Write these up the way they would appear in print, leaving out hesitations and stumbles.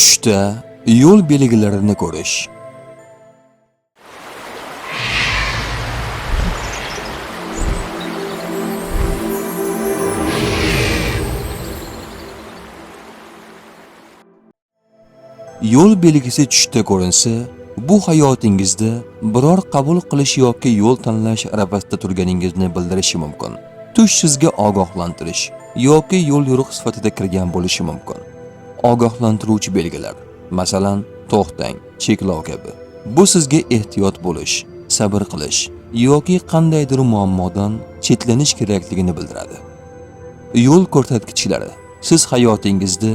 Tushda yo'l belgilarini ko'rish. Yo'l belgisi tushda ko'rinsa, bu hayotingizda biror qabul qilish yoki yo'l tanlash arafasida turganingizni bildirishi mumkin. Tush sizga ogohlantirish yoki yo'l yo'riq sifatida kirgan bo'lishi mumkin. Ogohlantiruvchi belgilar, masalan, to'xtang, cheklov kabi. Bu sizga ehtiyot bo'lish, sabr qilish yoki qandaydir muammodan chetlanish kerakligini bildiradi. Yo'l ko'rsatkichlari, siz hayotingizda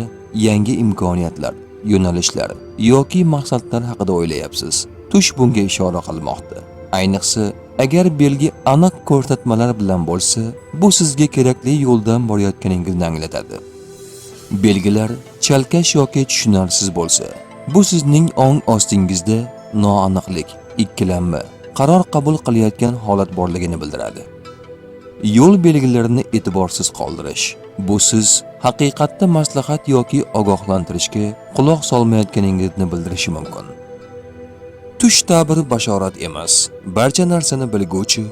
yangi imkoniyatlar, yo'nalishlar yoki maqsadlar haqida o'ylayapsiz. Tush bunga ishora qilmoqda. Ayniqsa, agar belgi aniq ko'rsatmalar bilan bo'lsa, bu sizga kerakli yo'ldan borayotganingizni anglatadi. Belgilar chalkash yoki tushunarsiz bo'lsa, bu sizning ong ostingizda noaniqlik, ikkilanma, qaror qabul qilayotgan holat borligini bildiradi. Yo'l belgilarini e'tiborsiz qoldirish, bu siz haqiqatda maslahat yoki ogohlantirishga quloq solmayotganingizni bildirishi mumkin. Tush ta'biri bashorat emas, barcha narsani bilguvchi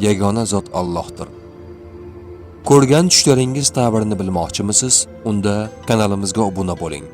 yagona zot Allohdir. Ko'rgan tushlaringiz ta'birini bilmoqchimisiz? Unda kanalimizga obuna bo'ling.